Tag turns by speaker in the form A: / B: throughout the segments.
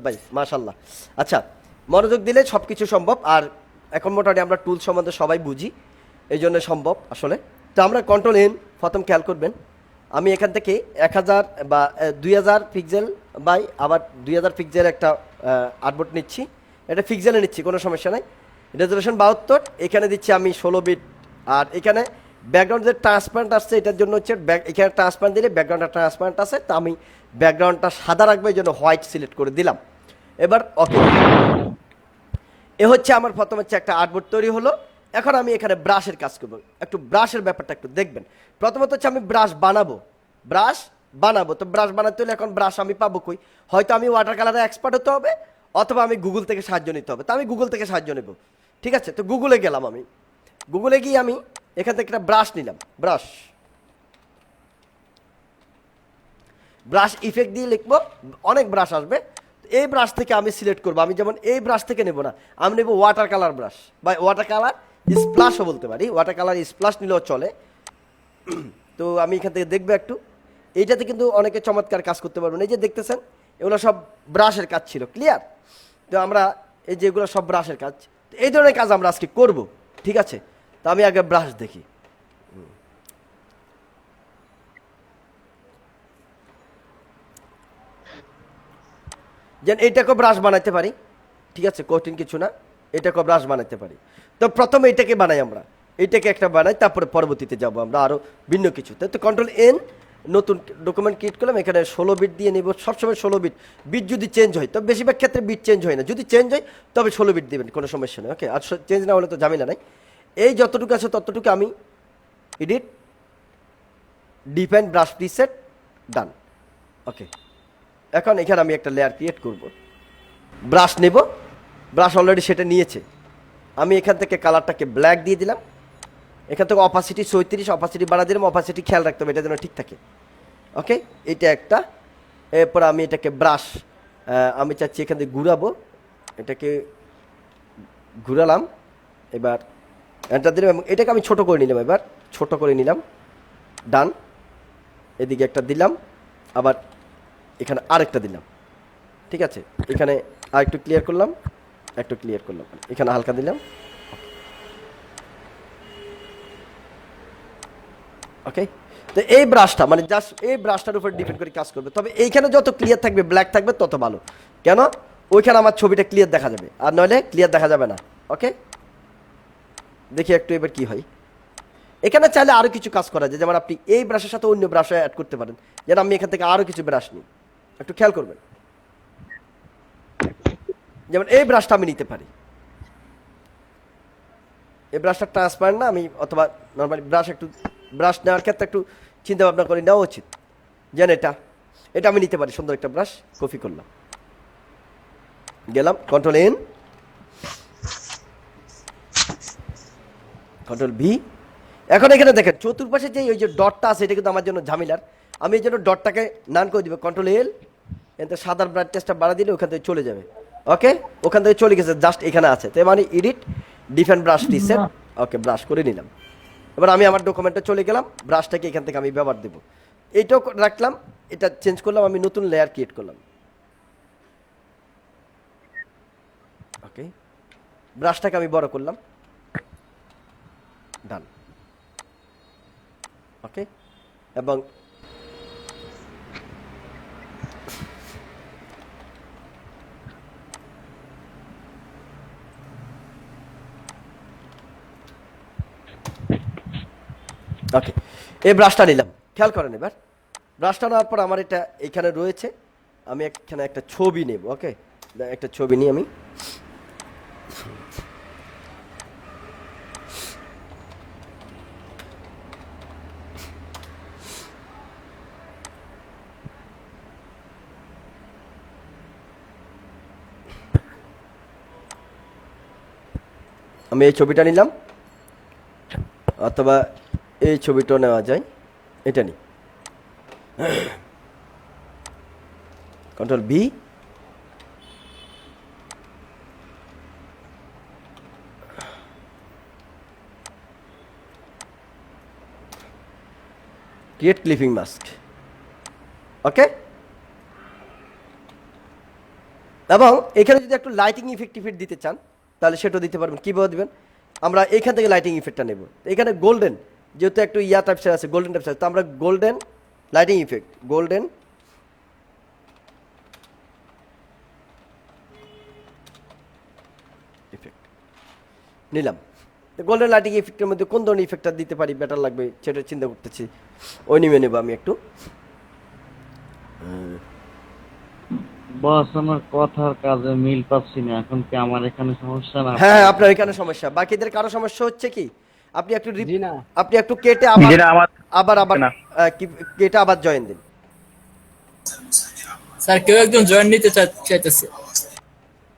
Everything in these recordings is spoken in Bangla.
A: ভাই, মাশাআল্লাহ। আচ্ছা, মনোযোগ দিলে সব কিছু সম্ভব। আর এখন মোটামুটি আমরা টুল সম্বন্ধে সবাই বুঝি, এই জন্য সম্ভব আসলে। তো আমরা কন্ট্রোল এন প্রথম খেয়াল করবেন, আমি এখান থেকে 1000 বা 2000 পিক্সেল বাই আবার 2000 পিক্সেল একটা আর্টবোর্ড নিচ্ছি। এটা পিক্সেলে নিচ্ছি, কোনো সমস্যা নাই। রেজলিউশন 72, এখানে দিচ্ছি আমি 16 বিট। আর এখানে ব্যাকগ্রাউন্ড যে ট্রান্সপারেন্ট আসছে, এটার জন্য হচ্ছে এখানে ট্রান্সপারেন্ট দিলে ব্যাকগ্রাউন্ডটা ট্রান্সপারেন্ট আছে, তো আমি ব্যাকগ্রাউন্ডটা সাদা রাখবো, এই জন্য হোয়াইট সিলেক্ট করে দিলাম। এবার ওকে, এ হচ্ছে আমার প্রথম হচ্ছে একটা আর্টবোর্ড তৈরি হলো। এখন আমি এখানে ব্রাশের কাজ করবো, একটু ব্রাশের ব্যাপারটা একটু দেখবেন। প্রথমত হচ্ছে আমি ব্রাশ বানাবো। তো ব্রাশ বানাতে হলে এখন ব্রাশ আমি পাবো কই? হয়তো আমি ওয়াটার কালারে এক্সপার্ট হতে হবে, অথবা আমি গুগল থেকে সাহায্য নিতে হবে। তো আমি গুগল থেকে সাহায্য নেব, ঠিক আছে। তো গুগলে গেলাম, আমি গুগলে গিয়ে আমি এখান থেকে একটা ব্রাশ নিলাম। ব্রাশ ইফেক্ট দিয়ে লিখবো, অনেক ব্রাশ আসবে। এই ব্রাশ থেকে আমি সিলেক্ট করবো। আমি যেমন এই ব্রাশ থেকে নেব না, আমি নেব ওয়াটার কালার ব্রাশ বা ওয়াটার কালার স্প্লাশও বলতে পারি, ওয়াটার কালার স্প্লাশ নিলেও চলে। তো আমি এখান থেকে দেখবো একটু, এইটাতে কিন্তু অনেকে চমৎকার কাজ করতে পারবেন। এই যে দেখতেছেন, এগুলো সব ব্রাশের কাজ ছিল, ক্লিয়ার। তো আমরা এই যে এগুলো সব ব্রাশের কাজ, এই ধরনের কাজ আমরা আজকে করব, ঠিক আছে। তো আমি আগে ব্রাশ দেখি। যেন এইটাকেও ব্রাশ বানাইতে পারি, ঠিক আছে, কঠিন কিছু না, এটাকেও ব্রাশ বানাইতে পারি। তো প্রথমে এইটাকে বানাই, আমরা এইটাকে একটা বানাই, তারপরে পরবর্তীতে যাব আমরা আরও ভিন্ন কিছু। তো কন্ট্রোল এন, নতুন ডকুমেন্ট ক্রিয়েট করলাম। এখানে 16 বিট দিয়ে নেব, সবসময় 16 বিট। বিট যদি চেঞ্জ হয়, তবে বেশিরভাগ ক্ষেত্রে বিট চেঞ্জ হয় না, যদি চেঞ্জ হয় তবে 16 বিট দেবেন, কোনো সমস্যা নেই, ওকে। আর চেঞ্জ না হলে তো ঝামেলা নাই। এই যতটুকু আছে ততটুকু আমি এডিট, ডিফাইন ব্রাশ প্রিসেট, ডান, ওকে। এখন এখানে আমি একটা লেয়ার ক্রিয়েট করব, ব্রাশ নেব, ব্রাশ অলরেডি সেটা নিয়েছে। আমি এখান থেকে কালারটাকে ব্ল্যাক দিয়ে দিলাম, এখান থেকে অপাসিটি 37, অপাসিটি বাড়া দিলাম। অপাসিটি খেয়াল রাখতে হবে, এটা যেন ঠিক থাকে, ওকে। এটা একটা। এরপর আমি এটাকে ব্রাশ, আমি চাচ্ছি এখান থেকে ঘুরাবো, এটাকে ঘুরালাম। এবার এন্টার দিলাম এবং এটাকে আমি ছোট করে নিলাম, এবার ছোট করে নিলাম, ডান। এদিকে একটা দিলাম, আবার এখানে আরেকটা দিলাম, ঠিক আছে। এখানে আরেকটু ক্লিয়ার করলাম, এখানে হালকা দিলাম, ওকে। তো এই ব্রাশটা মানে জাস্ট এই ব্রাশটার উপর ডিপেন্ড করে কাজ করবে। তবে এইখানে যত ক্লিয়ার থাকবে, ব্ল্যাক থাকবে, তত ভালো। কেন? ওইখানে আমার ছবিটা ক্লিয়ার দেখা যাবে, আর নইলে ক্লিয়ার দেখা যাবে না, ওকে। দেখি একটু এবার কি হয়। এখানে চাইলে আরও কিছু কাজ করা যায়, যেমন আপনি এই ব্রাশের সাথে অন্য ব্রাশে অ্যাড করতে পারেন। যেন আমি এখান থেকে আরও কিছু ব্রাশ নিই, একটু খেয়াল করবেন। যেমন এই ব্রাশটা আমি নিতে পারি, এই ব্রাশটা ট্রান্সপারেন্ট না, আমি অথবা নর্মালি ব্রাশ নেওয়ার ক্ষেত্রে একটু চিন্তা ভাবনা করে নেওয়া উচিত। যেন এটা আমি নিতে পারি, সুন্দর একটা ব্রাশ কপি করলাম, গেলাম কন্ট্রোল এন, কন্ট্রোল ভি। এখন এখানে দেখেন চতুর্পাশে যে ওই যে ডটটা আছে, এটা কিন্তু আমার জন্য ঝামেলার। আমি এই জন্য ডটটাকে নান করে দিব, কন্ট্রোল এল। এতে সাদার ব্রাইটনেসটা বাড়া দিলে ওখান থেকে চলে যাবে, ওকে। ওখান থেকে চলে গেছে, জাস্ট এখানে আছে। তো মানে এডিট, ডিফারেন্ট ব্রাশ রিসেট, ওকে, ব্রাশ করে নিলাম। এবার আমি আমার ডকুমেন্টে চলে গেলাম, ব্রাশটাকে এখান থেকে আমি ব্যবহার দেবো। এইটাও রাখলাম, এটা চেঞ্জ করলাম, আমি নতুন লেয়ার ক্রিয়েট করলাম, ওকে। ব্রাশটাকে আমি বড় করলাম, ডান, ওকে। এবং ওকে, এই ব্রাশটা নিলাম, খেয়াল করেন। এবার ব্রাশটা নেওয়ার পর আমার এটা এখানে রয়েছে, আমি এখানে একটা ছবি নেব, ওকে। একটা ছবি নিই আমি, এই ছবিটা নিলাম, অথবা এই ছবিটাও নেওয়া যায়, এটা নিই, control V, create clipping mask, okay. এবং এখানে যদি একটু লাইটিং ইফেক্ট দিতে চান তাহলে সেটাও দিতে পারবেন। কীভাবে দেবেন, আমরা এখান থেকে লাইটিং ইফেক্টটা নেব। এখানে গোল্ডেন যেহেতু একটু টাইপসের আছে, গোল্ডেন টাইপসের আছে, তো আমরা golden lighting effect, golden effect নিলাম। গোল্ডেন লাইটিং ইফেক্টের মধ্যে কোন ধরনের ইফেক্টটা দিতে পারি বেটার লাগবে সেটা চিন্তা করতেছি, ওই নিয়ে নেবো আমি একটু।
B: বস আমার কথার কাজে মিল পাচ্ছি না, এখন কি আমার এখানে সমস্যা না?
A: হ্যাঁ আপনার এখানে সমস্যা, বাকিদের কারো সমস্যা হচ্ছে কি? আপনি একটু
C: জি না।
A: আপনি একটু কেটে আবার
D: যেটা আমার
A: আবার আবার
D: না।
A: কেটে আবার জয়েন দিন।
E: স্যার কেউ একজন জয়েন নিতে চাইতেছে।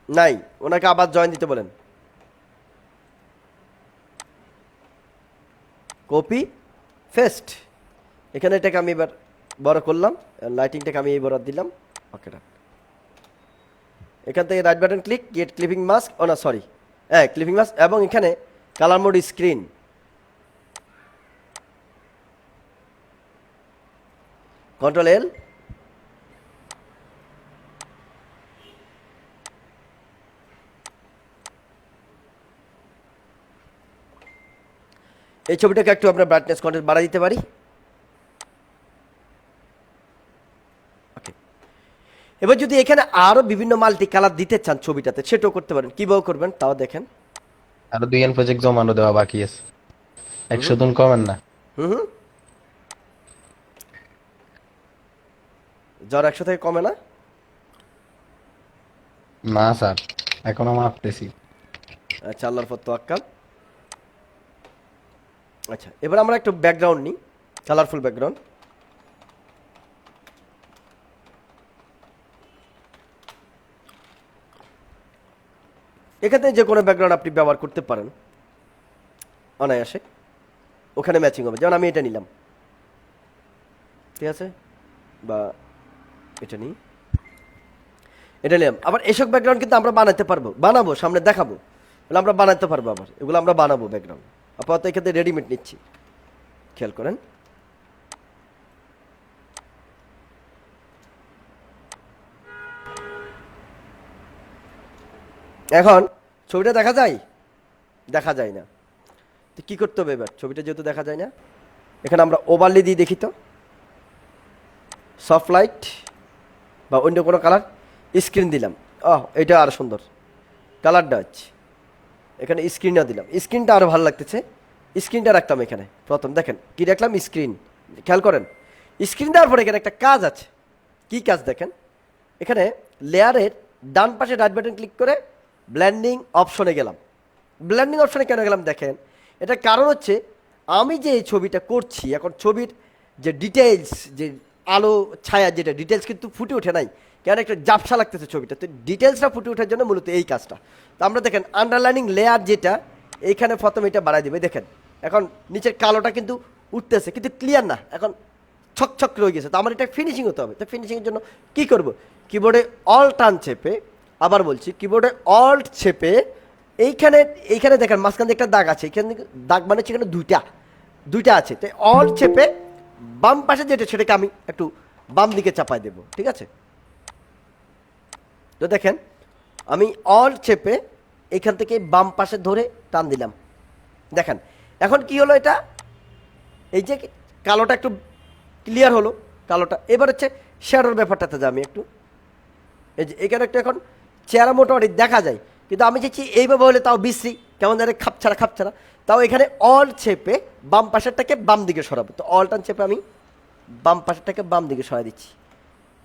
A: নাই, ওনাকে আবার জয়েন দিতে বলেন। কপি ফেস্ট, এখানে এটাকে আমি এবার বড় করলাম, লাইটিংটাকে আমি বড় দিলাম। ওকে ডান। এখান থেকে right button click, get clipping mask, ও না সরি, হ্যাঁ ক্লিপিং মাস্ক, এবং এখানে colour mode screen, control L, এই ছবিটাকে একটু আমরা ব্রাইটনেস কন্ট্রোল বাড়াই দিতে পারি। ওকে, এবার যদি এখানে আরো বিভিন্ন মাল্টি কালার দিতে চান ছবিটাতে সেটাও করতে পারেন। কিভাবে করবেন তাও দেখেন।
C: আরো 2 প্রজেক্ট জমানো দেওয়া বাকি আছে, 100 দিন কমেন না।
A: হুম, জ্বর 100 থেকে কমে না?
C: না স্যার, এখনো মাপতেছি।
A: আচ্ছা, আল্লাহর পর তোয়াক্কাল। আচ্ছা, এবার আমরা একটু ব্যাকগ্রাউন্ড নিই, কালারফুল ব্যাকগ্রাউন্ড। এখানে যে কোনো ব্যাকগ্রাউন্ড আপনি ব্যবহার করতে পারেন অনায়াসে, ওখানে ম্যাচিং হবে। যেমন আমি এটা নিলাম, ঠিক আছে, বা এটা নিই, এটা নিলাম। আবার এসব ব্যাকগ্রাউন্ড কিন্তু আমরা বানাবো, সামনে দেখাবো, তাহলে আমরা বানাতে পারবো। আবার এগুলো আমরা বানাবো ব্যাকগ্রাউন্ড, আপাতত এখানে রেডিমেড নিচ্ছি, খেয়াল করেন। এখন ছবিটা দেখা যায়? দেখা যায় না, তো কি করতে হবে এবার? ছবিটা যেহেতু দেখা যায় না, এখানে আমরা ওভারলি দিয়ে দেখি তো, সফট লাইট বা অন্য কোনো কালার, স্ক্রিন দিলাম। এটা আরো সুন্দর কালারটা আছে, এখানে স্ক্রিনটা দিলাম, স্ক্রিনটা আরো ভালো লাগতেছে। স্ক্রিনটা রাখতাম এখানে, প্রথম দেখেন কি রাখলাম, স্ক্রিন। খেয়াল করেন স্ক্রিন দেওয়ার পরে এখানে একটা কাজ আছে। কি কাজ দেখেন, এখানে লেয়ারের ডান পাশে রাইট বাটন ক্লিক করে ব্লেন্ডিং অপশনে গেলাম। ব্লেন্ডিং অপশনে কেন গেলাম দেখেন, এটা কারণ হচ্ছে আমি যে এই ছবিটা করছি এখন, ছবির যে ডিটেলস, যে আলো ছায়া, যেটা ডিটেলস কিন্তু ফুটে ওঠে নাই, কেন একটা জাপসা লাগতেছে ছবিটা, তো ডিটেলসটা ফুটে ওঠার জন্য মূলত এই কাজটা। তো আমরা দেখেন আন্ডারলাইনিং লেয়ার যেটা, এইখানে প্রথমে এটা বাড়াই দেবে। দেখেন এখন নিচের কালোটা কিন্তু উঠতেছে, কিন্তু ক্লিয়ার না, এখন ছক রয়ে গেছে। তো আমার এটা ফিনিশিং হতে হবে। তো ফিনিশিংয়ের জন্য কি করব, কিবোর্ডে অল্ট টান চেপে, আবার বলছি কিবোর্ডে অল্ট চেপে, এইখানে দেখেন মাঝখানে একটা দাগ আছে, এখানে দাগ মানে সেখানে দুইটা আছে, তাই অল্ট চেপে বাম পাশে যেটা সেটাকে আমি একটু বাম দিকে চাপাই দেব, ঠিক আছে? তো দেখেন আমি অল্ট চেপে এখান থেকে বাম পাশে ধরে টান দিলাম, দেখেন এখন কি হলো, এটা এই যে কালোটা একটু ক্লিয়ার হলো কালোটা। এবার হচ্ছে শ্যাডোর ব্যাপারটাতে যাই আমি একটু, এই যে এখানে একটা এখন চেহারা মোটামুটি দেখা যায়, কিন্তু আমি চাইছি এইভাবে হলে তাও বিশ্রী কেমন জানে, খাপছাড়া, তাও এখানে অল চেপে বাম পাশেরটাকে বাম দিকে সরাবো। তো অল টান চেপে আমি বাম পাশেরটাকে বাম দিকে সরাই দিচ্ছি।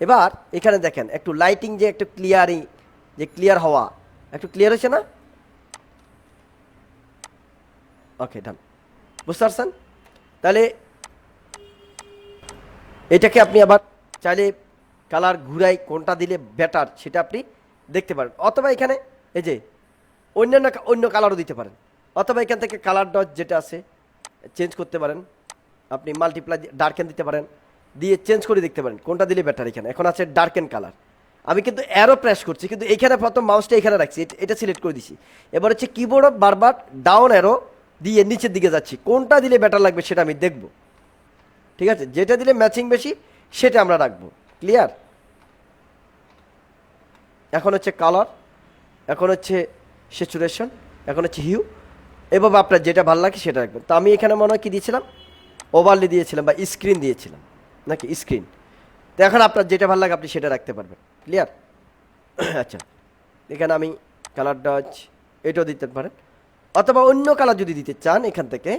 A: এবার এখানে দেখেন একটু লাইটিং, যে একটু ক্লিয়ার হওয়া, একটু ক্লিয়ার হয়েছে না? ওকে ডান, বুঝতে পারছেন? তাহলে এটাকে আপনি আবার চাইলে কালার ঘুরাই কোনটা দিলে বেটার সেটা আপনি দেখতে পারেন, অথবা এখানে এই যে অন্য কালারও দিতে পারেন, অথবা এখান থেকে কালার ডট যেটা আছে চেঞ্জ করতে পারেন, আপনি মাল্টিপ্লাই ডার্কেন দিতে পারেন, দিয়ে চেঞ্জ করে দেখতে পারেন কোনটা দিলে বেটার। এখানে এখন আছে ডার্কেন কালার, আমি কিন্তু অ্যারো প্রেস করছি, কিন্তু এখানে প্রথম মাউসটা এখানে রাখছি, এটা সিলেক্ট করে দিছি। এবার হচ্ছে কিবোর্ড বারবার ডাউন অ্যারো দিয়ে নিচের দিকে যাচ্ছি, কোনটা দিলে বেটার লাগবে সেটা আমি দেখব, ঠিক আছে? যেটা দিলে ম্যাচিং বেশি সেটা আমরা রাখবো। ক্লিয়ার? এখন হচ্ছে কালার, এখন হচ্ছে স্যাচুরেশন, এখন হচ্ছে হিউ। এভাবে আপনার যেটা ভালো লাগে সেটা রাখবেন। তো আমি এখানে মনে হয় কি দিয়েছিলাম, ওভারলি দিয়েছিলাম বা স্ক্রিন দিয়েছিলাম নাকি স্ক্রিন। তো এখন আপনার যেটা ভালো লাগে আপনি সেটা রাখতে পারবেন। ক্লিয়ার? আচ্ছা, এখানে আমি কালার ডজ এটাও দিতে পারেন, অথবা অন্য কালার যদি দিতে চান এখান থেকে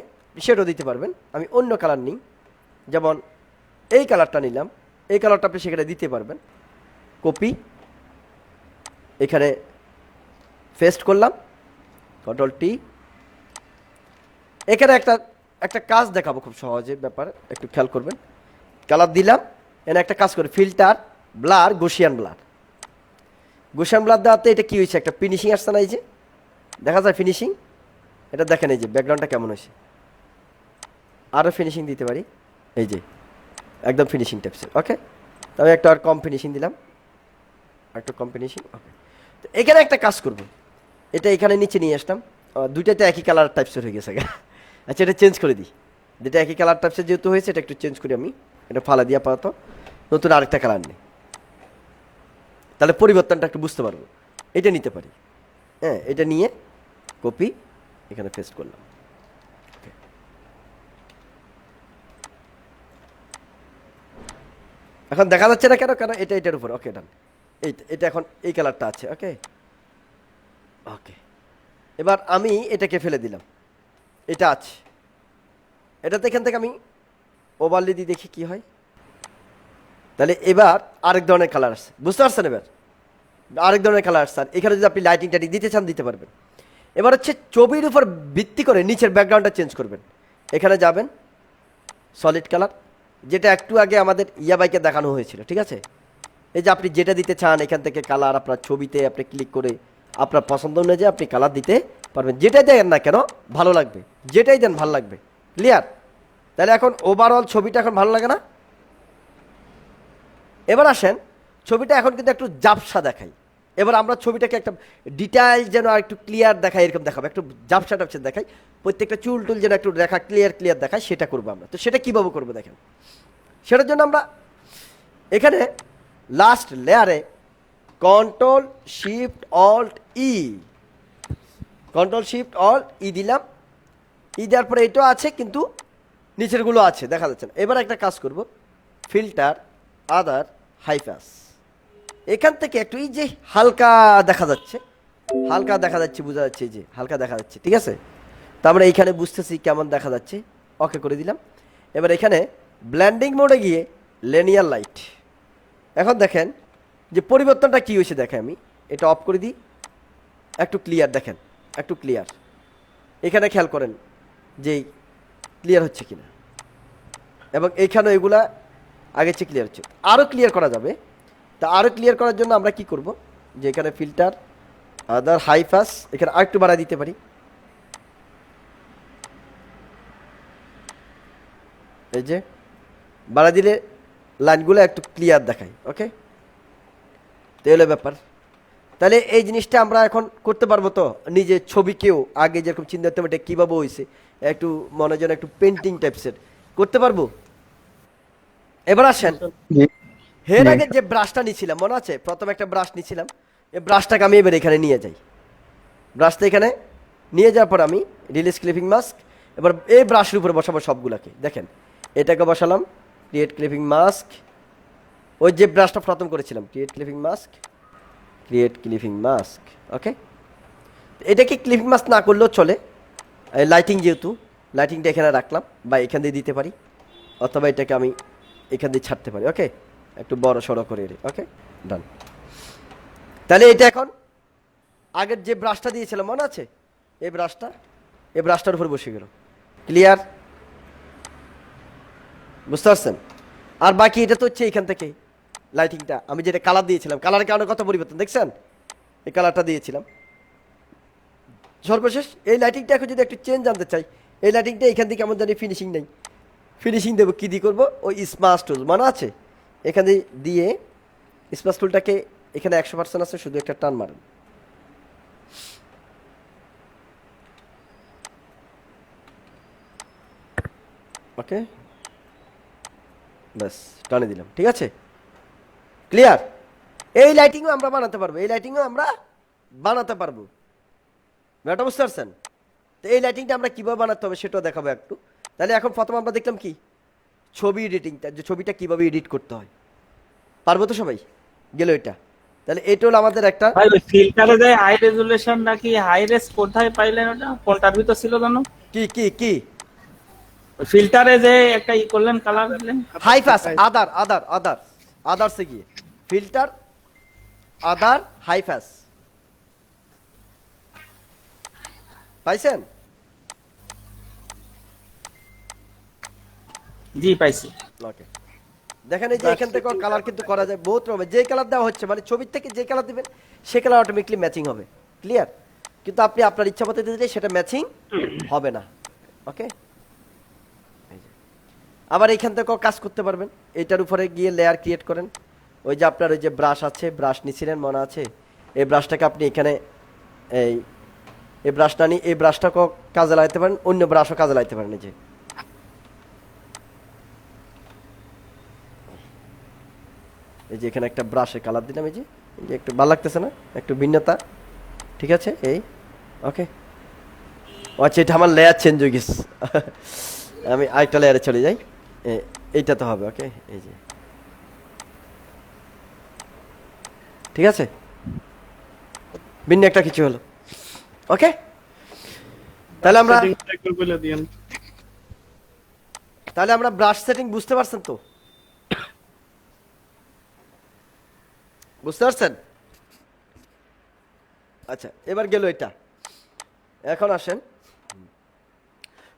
A: সেটাও দিতে পারবেন। আমি অন্য কালার নিই, যেমন এই কালারটা নিলাম, এই কালারটা আপনি সেখানে দিতে পারবেন। কপি, এখানে পেস্ট করলাম, Ctrl+T। এখানে একটা কাজ দেখাবো খুব সহজে, ব্যাপার একটু খেয়াল করবেন। কালার দিলাম, এখানে একটা কাজ করে ফিল্টার, ব্লার, গোশিয়ান ব্লার। গোশিয়ান ব্লার দেওয়াতে এটা কি হয়েছে, একটা ফিনিশিং আসছে না, এই যে দেখা যায় ফিনিশিং। এটা দেখেন এই যে ব্যাকগ্রাউন্ডটা কেমন হয়েছে। আরও ফিনিশিং দিতে পারি, এই যে একদম ফিনিশিং টাইপসের। ওকে, তবে একটু আর কম ফিনিশিং দিলাম, একটু কম ফিনিশিং। ওকে, তো এখানে একটা কাজ করব, এটা এখানে নিচে নিয়ে আসলাম। দুইটাতে একই কালার টাইপসের হয়ে গেছে। আচ্ছা, এটা চেঞ্জ করে দিই। যেটা একই কালার টাইপসের যেহেতু হয়েছে, এটা একটু চেঞ্জ করি আমি। এটা ফালা দিয়ে আপাতত নতুন আরেকটা কালার নেই, তাহলে পরিবর্তনটা একটু বুঝতে পারবো। এটা নিতে পারি, হ্যাঁ, এটা নিয়ে কপি, এখানে পেস্ট করলাম। এখন দেখা যাচ্ছে না কেন, কারণ এটা এটার উপর। ওকে, ডান। এটা এখন এই কালারটা আছে। ওকে ওকে, এবার আমি এটাকে ফেলে দিলাম, এটা আছে। এটাতে এখান থেকে আমি ওভারলি দিয়ে দেখি কি হয়। তাহলে এবার আরেক ধরনের কালার আসছে, বুঝতে পারছেন? এবার আরেক ধরনের কালার আসছে। আর এখানে যদি আপনি লাইটিংটা দিতে চান দিতে পারবেন। এবার হচ্ছে ছবির উপর ভিত্তি করে নিচের ব্যাকগ্রাউন্ডটা চেঞ্জ করবেন। এখানে যাবেন, সলিড কালার, যেটা একটু আগে আমাদের ইয়াবাইকে দেখানো হয়েছিল। ঠিক আছে, এই যে আপনি যেটা দিতে চান এখান থেকে কালার আপনার ছবিতে আপনি ক্লিক করে আপনার পছন্দ অনুযায়ী আপনি কালার দিতে পারবেন। যেটাই দেন না কেন ভালো লাগবে, যেটাই দেন ভালো লাগবে। ক্লিয়ার? তাহলে এখন ওভারঅল ছবিটা এখন ভালো লাগে না? এবার আসেন, ছবিটা এখন কিন্তু একটু জাপসা দেখাই। এবার আমরা ছবিটাকে একটা ডিটেইল যেন একটু ক্লিয়ার দেখাই, এরকম দেখাবো, একটু জাপসা টাপসা দেখাই, প্রত্যেকটা চুল টুল যেন একটু দেখা ক্লিয়ার দেখায়, সেটা করবো আমরা। তো সেটা কীভাবে করবো দেখেন। সেটার জন্য আমরা এখানে লাস্ট লেয়ারে Ctrl+Shift+Alt+E, Ctrl+Shift+Alt+E দিলাম। দেওয়ার পরে এটাও আছে, কিন্তু নিচেরগুলো আছে দেখা যাচ্ছে না। এবার একটা কাজ করব, ফিল্টার, আদার, হাইপাস, এখান থেকে একটু এই যে হালকা দেখা যাচ্ছে, বোঝা যাচ্ছে, এই যে হালকা দেখা যাচ্ছে। ঠিক আছে, তো আমরা এইখানে বুঝতেছি কেমন দেখা যাচ্ছে। ওকে করে দিলাম। এবার এখানে ব্লেন্ডিং মোডে গিয়ে লিনিয়ার লাইট, এখন দেখেন যে পরিবর্তনটা কী হয়েছে। দেখেন আমি এটা অফ করে দিই, একটু ক্লিয়ার দেখেন, একটু ক্লিয়ার। এখানে খেয়াল করেন যে ক্লিয়ার হচ্ছে কিনা, এবং এইখানে এগুলা আগের চেয়ে ক্লিয়ার হচ্ছে। আরও ক্লিয়ার করা যাবে। তা আরও ক্লিয়ার করার জন্য আমরা কি করব, যে এখানে ফিল্টার, আদার, হাইপাস, এখানে আরেকটু বাড়ায় দিতে পারি। এই যে বাড়া দিলে লাইনগুলো একটু ক্লিয়ার দেখায়। ওকে, তো এলো ব্যাপার। তাহলে এই জিনিসটা আমরা এখন করতে পারবো তো, নিজের ছবিকেও আগে যেরকম চিন্তা করতে হবে এটা কীভাবে হয়েছে, একটু মনে যেন একটু পেন্টিং টাইপসের করতে পারবো। এবার আসেন, এর আগে যে ব্রাশটা নিয়েছিলাম মনে আছে, প্রথমে একটা ব্রাশ নিয়েছিলাম, এই ব্রাশটাকে আমি এবার এখানে নিয়ে যাই। ব্রাশটা এখানে নিয়ে যাওয়ার পর আমি রিলিজ ক্লিপিং মাস্ক, এবার এই ব্রাশের উপরে বসাবো সবগুলাকে। দেখেন এটাকে বসালাম, ক্রিয়েট ক্লিপিং মাস্ক, ওই যে ব্রাশটা প্রথম করেছিলাম, ক্রিয়েট ক্লিপিং মাস্ক। ওকে, এটাকে ক্লিপিং মাস্ক না করলেও চলে, লাইটিং যেহেতু, লাইটিংটা এখানে রাখলাম, বা এখান দিয়ে দিতে পারি, অথবা এটাকে আমি এখান দিয়ে ছাড়তে পারি। ওকে, একটু বড় সড়ো করে। ওকে, ডান। তাহলে এটা এখন আগের যে ব্রাশটা দিয়েছিলাম মনে আছে, এই ব্রাশটার উপর বসে গেল। ক্লিয়ার? বুঝতে পারছেন? আর বাকি এটা তো হচ্ছে এখান থেকে লাইটিংটা আমি যেটা কালার দিয়েছিলাম, কালারের কারণে কত পরিবর্তন দেখছেন, এই কালারটা দিয়েছিলাম। সর্বশেষ এই লাইটিংটা এখন যদি একটু চেঞ্জ আনতে চাই, এই লাইটিংটা এখান থেকে কেমন জানি ফিনিশিং নেই, ফিনিশিং দেবো কী দিয়ে করবো, ওই স্মার্ট টুল মনে আছে, এখানে দিয়ে স্মার্ট টুলটাকে এখানে 100% আছে, শুধু একটা টান মারেন। ওকে, ব্যাস টানে দিলাম। ঠিক আছে, ক্লিয়ার? এই লাইটিংও আমরা বানাতে পারবো, এই লাইটিংও আমরা বানাতে পারবো, ব্যাপারটা বুঝতে পারছেন? তো এই লাইটিংটা আমরা কীভাবে বানাতে হবে সেটাও দেখাবো একটু। তাহলে এখন প্রথম আমরা দেখলাম কি ছবি এডিটিংটা, যে ছবিটা কীভাবে এডিট করতে হয়, পারবো তো সবাই? গেল এটা। তাহলে এটা হলো আমাদের একটা
D: ভাই ওই ফিল্টারে যায় হাই রেজুলেশন নাকি হাই রেস কোথায় পাইলেন ওটা? কোনটার ভিতর ছিল জানো?
A: কি কি কি
D: ওই ফিল্টারে যে একটা ই করলেন, কালার দিলেন।
A: হাই পাস আদারসে গিয়ে ফিল্টার আদার হাই পাস পাইছেন?
D: জি পাইছি।
A: ওকে, দেখেন এই যে এখান থেকে কালার কিন্তু করা যায় বহুত রকমের, যে কালার দেওয়া হচ্ছে মানে ছবির থেকে যে কালার দিবেন সে কালার অটোমেটিকলি ম্যাচিং হবে, ক্লিয়ার? কিন্তু আপনি আপনার ইচ্ছা মতো দিলে সেটা ম্যাচিং হবে না। ওকে, আবার এইখান থেকেও কাজ করতে পারবেন, এইটার উপরে গিয়ে লেয়ার ক্রিয়েট করেন। ওই যে আপনার ওই যে ব্রাশ আছে, ব্রাশ নিছিলেন মনে আছে, এই ব্রাশটাকে আপনি এখানে এই ব্রাশটা নিয়ে এই ব্রাশটাকেও কাজে লাগাতে পারেন, অন্য ব্রাশও কাজে লাগাতে পারেন। এই যে এখানে একটা ব্রাশের কালার দিলাম, এই যে একটু ভালো লাগতেছে না, একটু ভিন্নতা, ঠিক আছে? এই ওকে, আচ্ছা এটা আমার লেয়ার চেঞ্জ হয়ে গেছে আমি আরেকটা লেয়ারে চলে যাই, এইটা তো হবে। ওকে, এই যে ঠিক আছে, ভিন্ন একটা কিছু হলো। ওকে, তাহলে আমরা ব্রাশ সেটিং বুঝতে পারছেন তো? বুঝতে পারছেন? আচ্ছা, এবার গেল এটা। এখন আসেন,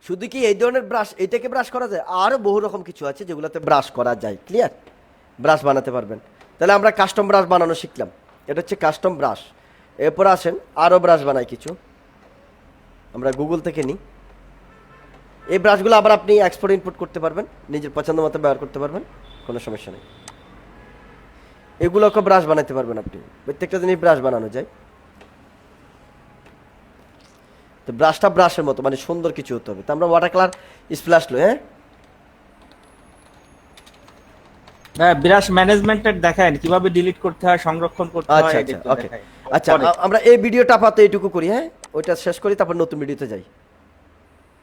A: শুধু কি এই ধরনের ব্রাশ এটাকে ব্রাশ করা যায়? আরো বহু রকম কিছু আছে যেগুলোতে ব্রাশ করা যায়, ক্লিয়ার? ব্রাশ বানাতে পারবেন। তাহলে আমরা কাস্টম ব্রাশ বানানো শিখলাম, এটা হচ্ছে কাস্টম ব্রাশ। এরপর আসেন আরো ব্রাশ বানাই কিছু, আমরা গুগল থেকে নিই। এই ব্রাশগুলো আবার আপনি এক্সপোর্ট ইনপুট করতে পারবেন, নিজের পছন্দ মতো ব্যবহার করতে পারবেন, কোনো সমস্যা নেই। এগুলোকে ব্রাশ বানাতে পারবেন আপনি, প্রত্যেকটা জিনিস ব্রাশ বানানো যায়। তো ব্রাশটা ব্রাশের মতো মানে সুন্দর কিছু হতে হবে। তো আমরা ওয়াটার কালার স্প্ল্যাশ লো, হ্যাঁ
D: ব্রাশ ম্যানেজমেন্টের দেখায় কিভাবে ডিলিট করতে হয়, সংরক্ষণ করতে হয়।
A: আচ্ছা আচ্ছা ওকে, আচ্ছা আমরা এই ভিডিওটা আপাতত এইটুকু করি, হ্যাঁ ওইটা শেষ করি, তারপর নতুন ভিডিওতে যাই।